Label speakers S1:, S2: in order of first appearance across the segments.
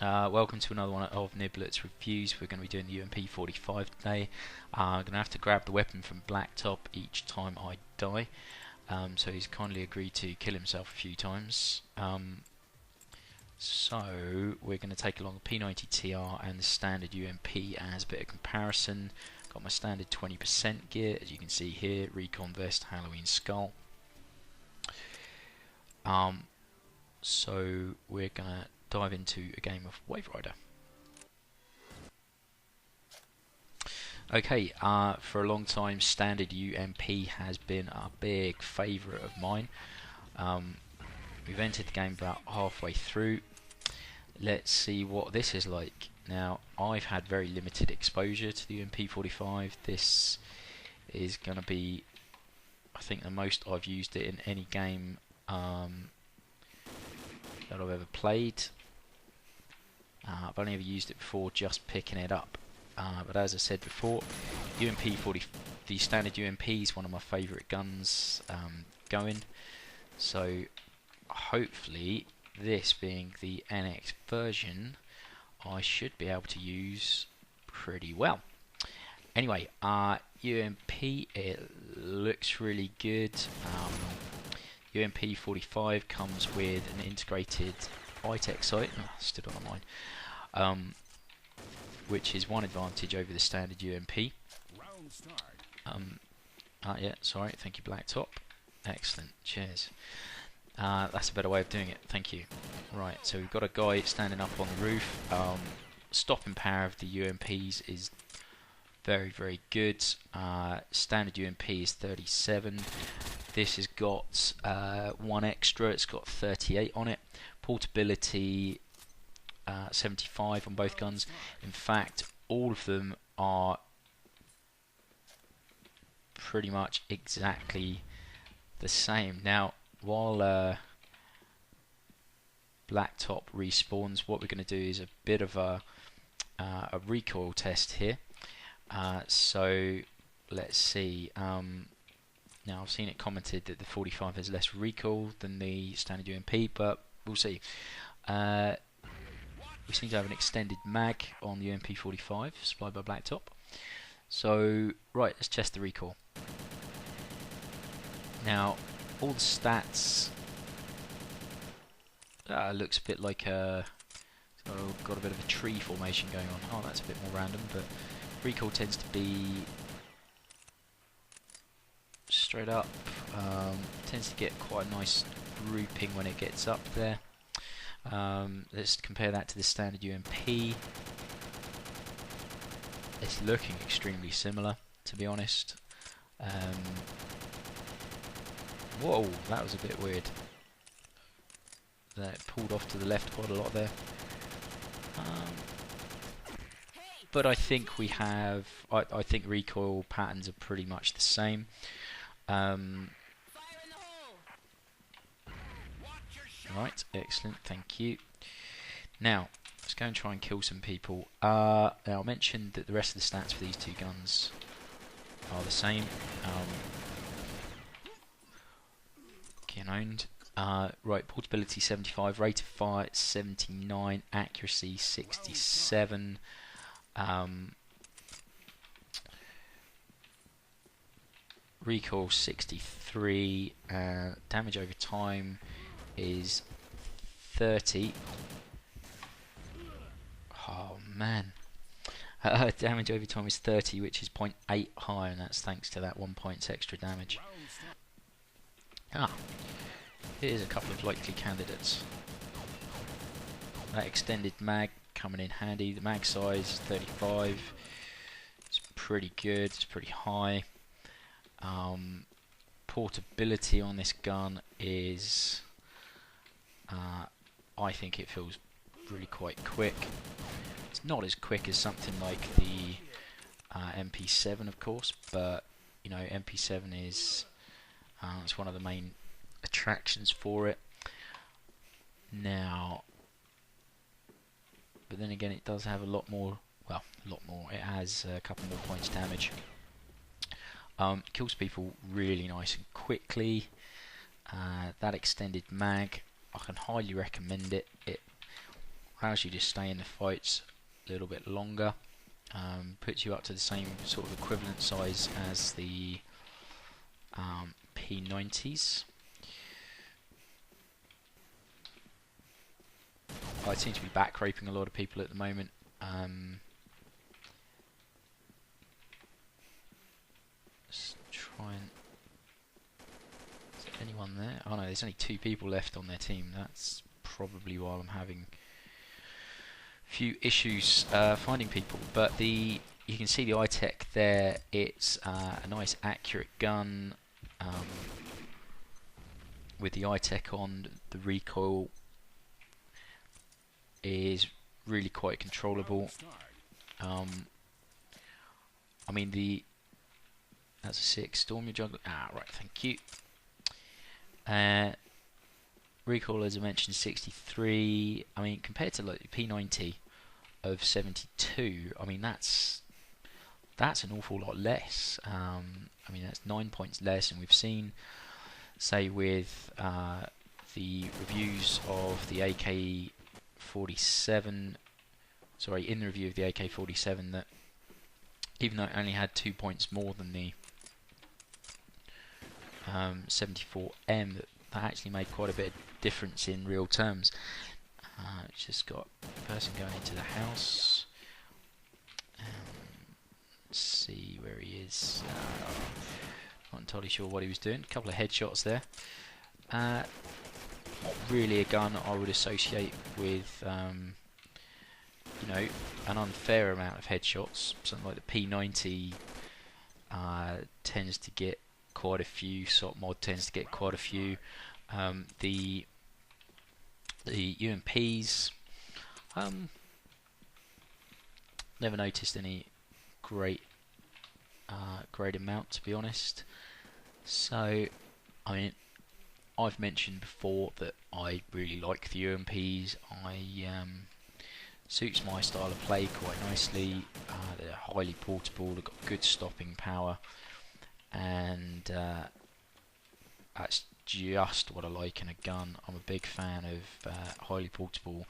S1: Welcome to another one of Niblet's reviews. We're going to be doing the UMP-45 today. I'm going to have to grab the weapon from Blacktop each time I die. So he's kindly agreed to kill himself a few times. So we're going to take along the P90 TR and the standard UMP as a bit of comparison. Got my standard 20% gear, as you can see here, Recon Vest, Halloween Skull. So we're going to dive into a game of Wave Rider. Okay, for a long time, standard UMP has been a big favourite of mine. We've entered the game about halfway through. Let's see what this is like. Now, I've had very limited exposure to the UMP-45. This is going to be, I think, the most I've used it in any game that I've ever played. I've only ever used it before just picking it up. But as I said before, UMP-40, the standard UMP is one of my favourite guns going. So hopefully, this being the NX version, I should be able to use pretty well. Anyway, UMP, it looks really good. UMP-45 comes with an integrated high-tech sight. Stood on a mine. Which is one advantage over the standard UMP. Yeah, sorry, thank you, Blacktop. Excellent, cheers. That's a better way of doing it, thank you. Right, so we've got a guy standing up on the roof. Stopping power of the UMPs is very, very good. Standard UMP is 37. This has got one extra, it's got 38 on it. Portability 75 on both guns. In fact, all of them are pretty much exactly the same. Now, while Blacktop respawns, what we're going to do is a bit of a recoil test here. So let's see. Now, I've seen it commented that the 45 has less recoil than the standard UMP, but we'll see. We seem to have an extended mag on the UMP-45 supplied by Blacktop. So, right, let's test the recoil. Now, all the stats looks a bit like got a bit of a tree formation going on. Oh, that's a bit more random, but recoil tends to be straight up. Tends to get quite a nice grouping when it gets up there. Let's compare that to the standard UMP. It's looking extremely similar, to be honest. Whoa, that was a bit weird. That pulled off to the left quite a lot there. But I think we have. I think recoil patterns are pretty much the same. Right, excellent, thank you. Now, let's go and try and kill some people. Now, I mentioned that the rest of the stats for these two guns are the same. Owned. Right, portability 75, rate of fire 79, accuracy 67. Recoil 63, damage over time is 30. Oh man. Damage over time is 30, which is 0.8 higher, and that's thanks to that 1 point extra damage. Here's a couple of likely candidates. That extended mag coming in handy. The mag size is 35. It's pretty good, it's pretty high. Portability on this gun is I think it feels really quite quick. It's not as quick as something like the MP7, of course, but you know, MP7 is it's one of the main attractions for it. Now, but then again, it does have a lot more. Well, a lot more. It has a couple more points damage. Kills people really nice and quickly. That extended mag, I can highly recommend it. allows you to stay in the fights a little bit longer. Puts you up to the same sort of equivalent size as the P90s. I seem to be back raping a lot of people at the moment. Let's try and... Is there anyone there? Oh no, there's only 2 people left on their team. That's probably why I'm having a few issues finding people. But you can see the iTech there. It's a nice accurate gun with the iTech on. The recoil is really quite controllable. I mean, that's a 6 Storm your juggler. Right, thank you. Recoil, as I mentioned, 63. I mean, compared to like the P90 of 72, I mean that's an awful lot less. I mean, that's 9 points less, and we've seen, say, with the reviews of the AK-47, sorry, in the review of the AK-47, that even though it only had 2 points more than the 74M, that actually made quite a bit of difference in real terms. It's just got a person going into the house. Let's see where he is. Not entirely sure what he was doing. A couple of headshots there. Not really a gun I would associate with, you know, an unfair amount of headshots. Something like the P90 tends to get quite a few. SOT mod tends to get quite a few. The UMPs, never noticed any great amount, to be honest. So, I mean, I've mentioned before that I really like the UMPs. Suits my style of play quite nicely. They're highly portable. They've got good stopping power, and that's just what I like in a gun. I'm a big fan of highly portable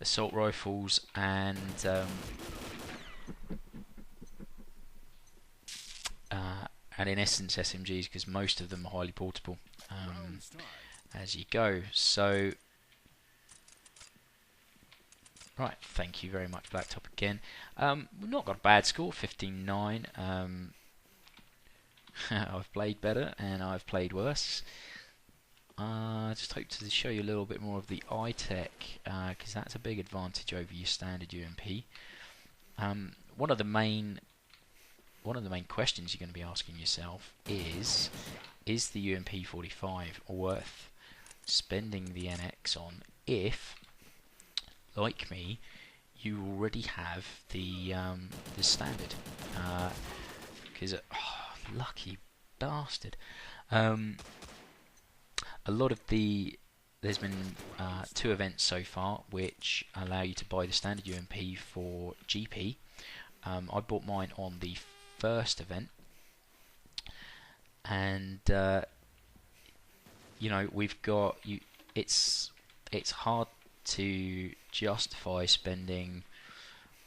S1: assault rifles, and in essence SMGs, because most of them are highly portable as you go. So, right, thank you very much, Blacktop, again. We've not got a bad score, 15-9. I've played better and I've played worse. I just hope to show you a little bit more of the iTech, because that's a big advantage over your standard UMP. One of the main questions you're going to be asking yourself is the UMP-45 worth spending the NX on if, like me, you already have the standard? Because lucky bastard. A lot of there's been 2 events so far which allow you to buy the standard UMP for GP. I bought mine on the first event, and you know, we've got it's hard to justify spending,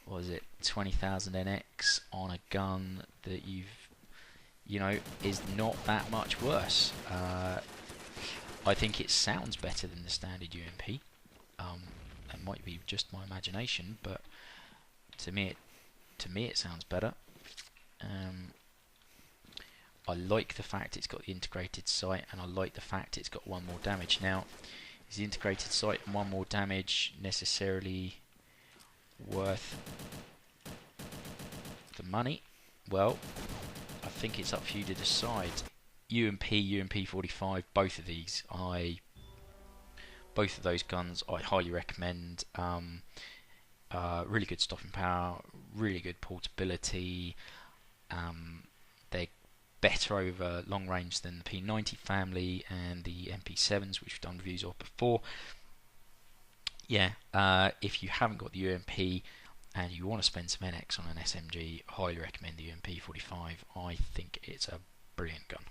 S1: what is it, 20,000 NX on a gun that you know, is not that much worse. I think it sounds better than the standard UMP. That might be just my imagination, but to me it sounds better. I like the fact it's got the integrated sight, and I like the fact it's got 1 more damage. Now, is the integrated sight and 1 more damage necessarily worth the money? Well, I think it's up for you to decide. UMP-45, both of these, both of those guns I highly recommend. Really good stopping power, really good portability. They're better over long range than the P90 family and the MP7s, which we've done reviews of before. Yeah, if you haven't got the UMP and you want to spend some NX on an SMG, highly recommend the UMP-45. I think it's a brilliant gun.